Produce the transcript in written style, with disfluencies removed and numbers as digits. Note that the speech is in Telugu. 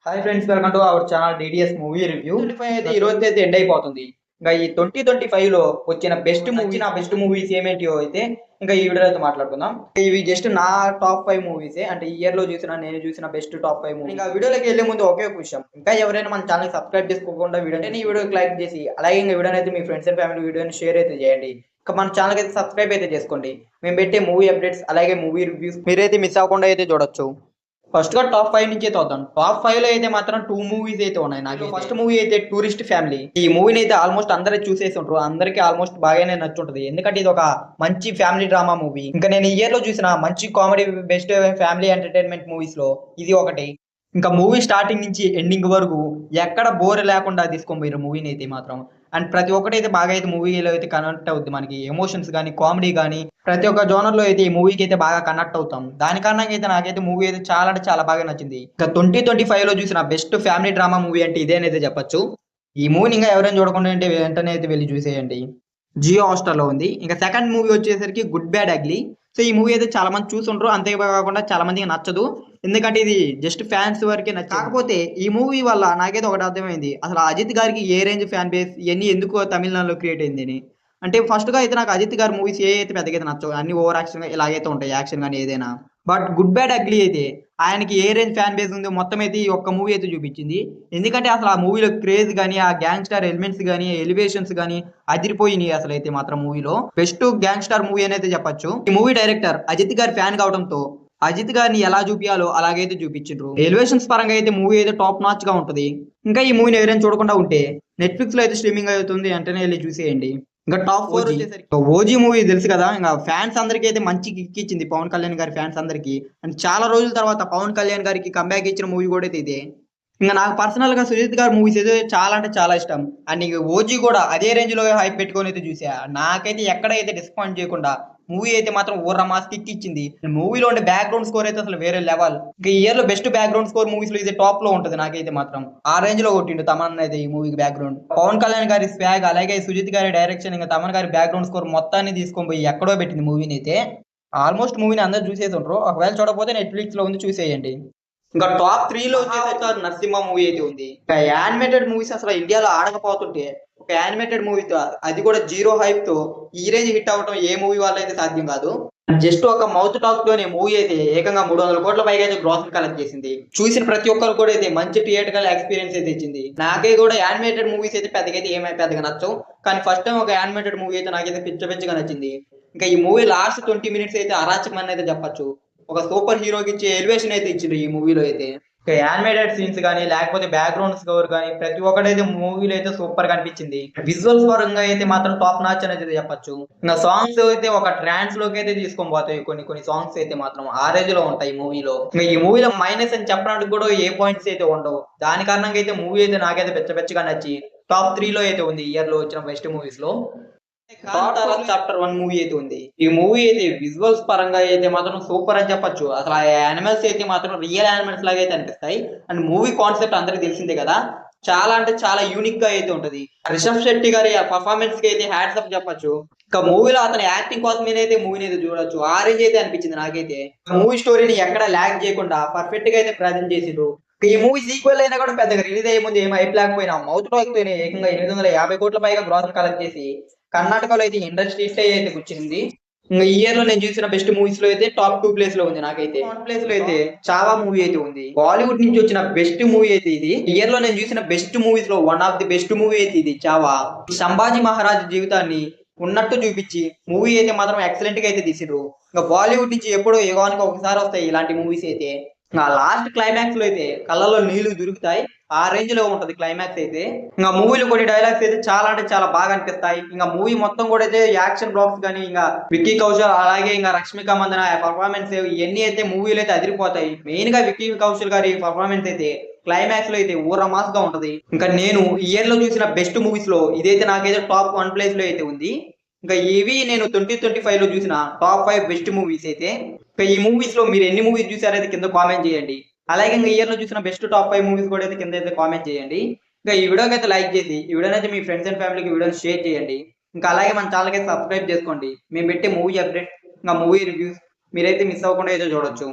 Hi friends, welcome to our channel DDS movie review. 25 అయితే ఈ రోజు అయితే ఎండ్ అయిపోతుంది. ఇంకా ఈ 2025 లో వచ్చిన బెస్ట్ మూవీస్ ఏమేంటియో అయితే ఇంకా ఈ వీడియోలో అయితే మాట్లాడుకుందాం. ఇవి జస్ట్ నా టాప్ 5 మూవీసే, అంటే ఈ ఇయర్ లో నేను చూసిన బెస్ట్ టాప్ 5 మూవీ. ఇంకా వీడియోలోకి వెళ్లే ముందు ఒకే ఒక విషయం, ఇంకా ఎవరైనా మన ఛానల్ సబ్స్క్రైబ్ చేసుకోకుండా ఈ వీడియోకి లైక్ చేసి, అలాగే ఇంకా వీడియోని అయితే మీ ఫ్రెండ్స్ అండ్ ఫ్యామిలీ వీడియోని షేర్ అయితే చేయండి. ఇంకా మన ఛానల్ అయితే సబ్స్క్రైబ్ అయితే చేసుకోండి. మేము పెట్టే మూవీ అప్డేట్స్ అలాగే మూవీ రివ్యూస్ మీరైతే మిస్ అవ్వకుండా అయితే చూడొచ్చు. ఫస్ట్ గా టాప్ 5 నుంచి అయితే వద్దాం. టాప్ 5 లో అయితే మాత్రం 2 మూవీస్ అయితే ఉన్నాయి. నాకు ఫస్ట్ మూవీ అయితే టూరిస్ట్ ఫ్యామిలీ. ఈ మూవీని అయితే ఆల్మోస్ట్ అందరూ చూసేసి ఉంటారు, అందరికీ ఆల్మోస్ట్ బాగానే నచ్చుంటది. ఎందుకంటే ఇది ఒక మంచి ఫ్యామిలీ డ్రామా మూవీ. ఇంకా నేను ఈ ఇయర్ లో చూసిన మంచి comedy best family entertainment movies లో ఇది ఒకటి. ఇంకా మూవీ స్టార్టింగ్ నుంచి ఎండింగ్ వరకు ఎక్కడ బోర్ లేకుండా తీసుకొని పోయారు మూవీని అయితే మాత్రం. అండ్ ప్రతి ఒక్కటి అయితే బాగా అయితే మూవీలో అయితే కనెక్ట్ అవుద్ది. మనకి ఎమోషన్స్ కానీ కామెడీ కానీ ప్రతి ఒక్క జోనర్ లో అయితే ఈ మూవీకి అయితే బాగా కనెక్ట్ అవుతాం. దాని కారణంగా అయితే నాకైతే మూవీ అయితే చాలా అంటే చాలా బాగా నచ్చింది. ఇంకా 2025 లో చూసిన బెస్ట్ ఫ్యామిలీ డ్రామా మూవీ అంటే ఇదే అనేది చెప్పొచ్చు. ఈ మూవీని ఇంకా ఎవరైనా చూడకుండా అంటే వెంటనే అయితే వెళ్ళి చూసేయండి. జియో హాట్‌స్టార్ లో ఉంది. ఇంకా సెకండ్ మూవీ వచ్చేసరికి గుడ్ బ్యాడ్ అగ్లీ. సో ఈ మూవీ అయితే చాలా మంది చూసుంటారు, అంతేకాకుండా చాలా మందికి నచ్చదు. ఎందుకంటే ఇది జస్ట్ ఫ్యాన్స్ వరకే నచ్చింది. కాకపోతే ఈ మూవీ వల్ల నాకైతే ఒకటి అర్థమైంది, అసలు అజిత్ గారికి ఏ రేంజ్ ఫ్యాన్ బేస్ ఇవన్నీ ఎందుకు తమిళనాడులో క్రియేట్ అయింది అని. అంటే ఫస్ట్ గా అయితే నాకు అజిత్ గారి మూవీస్ ఏ అయితే పెద్దగా అయితే నచ్చవు, అన్ని ఓవర్ యాక్షన్ ఇలాగైతే ఉంటాయి, యాక్షన్ కానీ ఏదైనా. బట్ గుడ్ బ్యాడ్ అగ్లీ అయితే ఆయనకి ఏ రేంజ్ ఫ్యాన్ బేస్ ఉందో మొత్తం అయితే ఈ ఒక్క మూవీ అయితే చూపించింది. ఎందుకంటే అసలు ఆ మూవీలో క్రేజ్ కానీ ఆ గ్యాంగ్స్టర్ ఎలిమెంట్స్ కానీ ఎలివేషన్స్ కానీ అదిరిపోయినాయి. అసలు అయితే మాత్రం మూవీలో బెస్ట్ గ్యాంగ్స్టర్ మూవీ అని అయితే చెప్పొచ్చు. ఈ మూవీ డైరెక్టర్ అజిత్ గారి ఫ్యాన్ కావడంతో అజిత్ గారిని ఎలా చూపించాలో అలాగైతే చూపించారు. ఎలివేషన్స్ పరంగా అయితే మూవీ అయితే టాప్ నాచ్ గా ఉంటది. ఇంకా ఈ మూవీని ఎవరైనా చూడకుండా ఉంటే నెట్ఫ్లిక్స్ లో అయితే స్ట్రీమింగ్ అవుతుంది, వెంటనే వెళ్ళి చూసేయండి. ఇంకా టాప్ 4 వచ్చేసరికి ఓజీ మూవీ తెలుసు కదా. ఇంకా ఫ్యాన్స్ అందరికీ అయితే మంచి కిక్ ఇచ్చింది పవన్ కళ్యాణ్ గారి ఫ్యాన్స్ అందరికి. అండ్ చాలా రోజుల తర్వాత పవన్ కళ్యాణ్ గారికి కంబ్యాక్ ఇచ్చిన మూవీ కూడా అయితే ఇదే. ఇంకా నాకు పర్సనల్ గా సుజిత్ గారి మూవీస్ అయితే చాలా అంటే చాలా ఇష్టం. అండ్ ఇంక ఓజీ కూడా అదే రేంజ్ లో హైప్ పెట్టుకొని అయితే చూసా. నాకైతే ఎక్కడైతే డిస్పాయింట్ చేయకుండా మూవీ అయితే మాత్రం ఊర్ర మాస్ కిక్ ఇచ్చింది. మూవీలో ఉండే బ్యాక్గ్రౌండ్ స్కోర్ అయితే అసలు వేరే లెవెల్. ఇంకా ఈ ఇయర్ లో బెస్ట్ బ్యాక్గ్రౌండ్ స్కోర్ మూవీస్ లో ఇది టాప్ లో ఉంటది. నాకైతే మాత్రం ఆ రేంజ్ లో కొట్టిండు తమన్ అయితే ఈ మూవీకి బ్యాక్గ్రౌండ్. పవన్ కళ్యాణ్ గారి స్వాగ్ అలాగే సుజిత్ గారి డైరెక్షన్ ఇంకా తమన్ గారి బ్యాక్గ్రౌండ్ స్కోర్ మొత్తాన్ని తీసుకొని పోయి ఎక్కడో పెట్టింది మూవీని అయితే. ఆల్మోస్ట్ మూవీని అందరూ చూసేసి ఉంటారు, ఒకవేళ చూడకపోతే నెట్ఫ్లిక్స్ లో ఉంది, చూసేయండి. ఇంకా టాప్ 3 లో వచ్చేసరికి నరసింహ మూవీ అయితే ఉంది. ఇంకా యానిమేటెడ్ మూవీస్ అసలు ఇండియాలో ఆడకపోతుంటే ఒక యానిమేటెడ్ మూవీతో, అది కూడా జీరో హైప్ తో ఈ రేంజ్ హిట్ అవ్వడం ఏ మూవీ వల్ల అయితే సాధ్యం కాదు. జస్ట్ ఒక మౌత్ టాక్ తోనే మూవీ అయితే ఏకంగా 300 కోట్ల పైగా అయితే గ్రాస్ కలెక్ట్ చేసింది. చూసిన ప్రతి ఒక్కరు కూడా అయితే మంచి థియేటర్కల్ ఎక్స్పీరియన్స్ అయితే ఇచ్చింది. నాకే కూడా యానిమేటెడ్ మూవీస్ అయితే పెద్దగా నచ్చవు, కానీ ఫస్ట్ టైం ఒక యానిమేటెడ్ మూవీ అయితే నాకైతే పిచ్చగా నచ్చింది. ఇంకా ఈ మూవీ లాస్ట్ 20 మినిట్స్ అయితే అరాచకమని అయితే చెప్పొచ్చు. ఒక సూపర్ హీరోకి ఇచ్చే ఎలివేషన్ అయితే ఇచ్చిండు ఈ మూవీలో అయితే. యానిమేటెడ్ సీన్స్ కానీ లేకపోతే బ్యాక్గ్రౌండ్ స్కోర్ కానీ ప్రతి ఒక్కటైతే మూవీలో అయితే సూపర్ గా అనిపించింది. విజువల్స్ పరంగా అయితే మాత్రం టాప్ నాచ్ అనేది చెప్పొచ్చు. ఇంకా సాంగ్స్ అయితే ఒక ట్రాన్స్ లోకి అయితే తీసుకొని పోతాయి. కొన్ని సాంగ్స్ అయితే మాత్రం ఆ రేంజ్ లో ఉంటాయి మూవీలో. ఇంకా ఈ మూవీలో మైనస్ అని చెప్పడానికి కూడా ఏ పాయింట్స్ అయితే ఉండవు. దాని కారణంగా అయితే మూవీ అయితే నాకైతే పెచ్చగా నచ్చి టాప్ 3 లో అయితే ఉంది ఇయర్ లో వచ్చిన బెస్ట్ మూవీస్ లో. చాప్టర్ 1 మూవీ అయితే ఉంది. ఈ మూవీ అయితే విజువల్స్ పరంగా అయితే మాత్రం సూపర్ అని చెప్పొచ్చు. అసలు ఆ యానిమల్స్ అయితే మాత్రం రియల్ యానిమల్స్ లాగా అయితే అనిపిస్తాయి. అండ్ మూవీ కాన్సెప్ట్ అందరికి తెలిసిందే కదా, చాలా అంటే చాలా యూనిక్ గా అయితే ఉంటది. రిషబ్ శెట్టి గారి పర్ఫార్మెన్స్ కి అయితే హ్యాట్స్ ఆఫ్ చెప్పొచ్చు. ఇంకా మూవీలో అతని యాక్టింగ్ కోసమే అయితే మూవీని అయితే చూడొచ్చు. ఆ రేంజ్ అయితే అనిపించింది నాకైతే. మూవీ స్టోరీని ఎక్కడ ల్యాగ్ చేయకుండా పర్ఫెక్ట్ గా అయితే ప్రజెంట్ చేసిండ్రు. ఈ మూవీ సీక్వెల్ అయినా కూడా పెద్దగా రిలీజ్ అయ్యే ముందు ఏం హైప్ లేకపోయినా మౌత్ టాక్ తోనే ఏకంగా 850 కోట్ల పైగా గ్రాస్ కలెక్ట్ చేసి కర్ణాటకలో అయితే ఇండస్ట్రీ అయితే కూర్చుంది. ఇంకా ఈ ఇయర్ లో నేను చూసిన బెస్ట్ మూవీస్ లో అయితే టాప్ 2 ప్లేస్ లో ఉంది. నాకైతే 1 ప్లేస్ లో అయితే చావా మూవీ అయితే ఉంది. బాలీవుడ్ నుంచి వచ్చిన బెస్ట్ మూవీ అయితే ఇది. ఈ ఇయర్ లో నేను చూసిన బెస్ట్ మూవీస్ లో one of the best movie అయితే ఇది చావా. సంభాజీ మహారాజ్ జీవితాన్ని ఉన్నట్టు చూపించి మూవీ అయితే మాత్రం ఎక్సలెంట్ గా అయితే తీసిండ్రు. ఇంకా బాలీవుడ్ నుంచి ఎప్పుడో యుగానికి ఒకసారి వస్తాయి ఇలాంటి మూవీస్ అయితే. ఇంకా లాస్ట్ క్లైమాక్స్ లో అయితే కళ్ళలో నీళ్లు దొరుకుతాయి, ఆ రేంజ్ లో ఉంటది క్లైమాక్స్ అయితే. ఇంకా మూవీలో కొన్ని డైలాగ్స్ అయితే చాలా అంటే చాలా బాగా అనిపిస్తాయి. ఇంకా మూవీ మొత్తం కూడా అయితే యాక్షన్ బ్లాక్స్ కానీ ఇంకా విక్కీ కౌశల్ అలాగే ఇంకా రష్మిక మందన పర్ఫార్మెన్స్ ఇవన్నీ అయితే మూవీలో అయితే అదిరిపోతాయి. మెయిన్ గా విక్కీ కౌశల్ గారి పర్ఫార్మెన్స్ అయితే క్లైమాక్స్ లో అయితే ఊర మాస్ గా ఉంటది. ఇంకా నేను ఇయర్ లో చూసిన బెస్ట్ మూవీస్ లో ఇదైతే నాకైతే టాప్ 1 ప్లేస్ లో అయితే ఉంది. ఇంకా ఇవి నేను 2025 లో చూసిన టాప్ 5 బెస్ట్ మూవీస్ అయితే. ఇంకా ఈ మూవీస్ లో మీరు ఎన్ని మూవీస్ చూసారైతే కింద కామెంట్ చేయండి. అలాగే ఇంకా ఇయర్ లో చూసిన బెస్ట్ టాప్ 5 మూవీస్ కూడా అయితే కింద అయితే కామెంట్ చేయండి. ఇంకా ఈ వీడియోకి అయితే లైక్ చేసి ఈ వీడియోని అయితే మీ ఫ్రెండ్స్ అండ్ ఫ్యామిలీకి వీడియోని షేర్ చేయండి. ఇంకా అలాగే మన ఛానల్కి అయితే సబ్స్క్రైబ్ చేసుకోండి. మేము పెట్టే మూవీ అప్డేట్ ఇంకా మూవీ రివ్యూస్ మీరైతే మిస్ అవ్వకుండా అయితే చూడొచ్చు.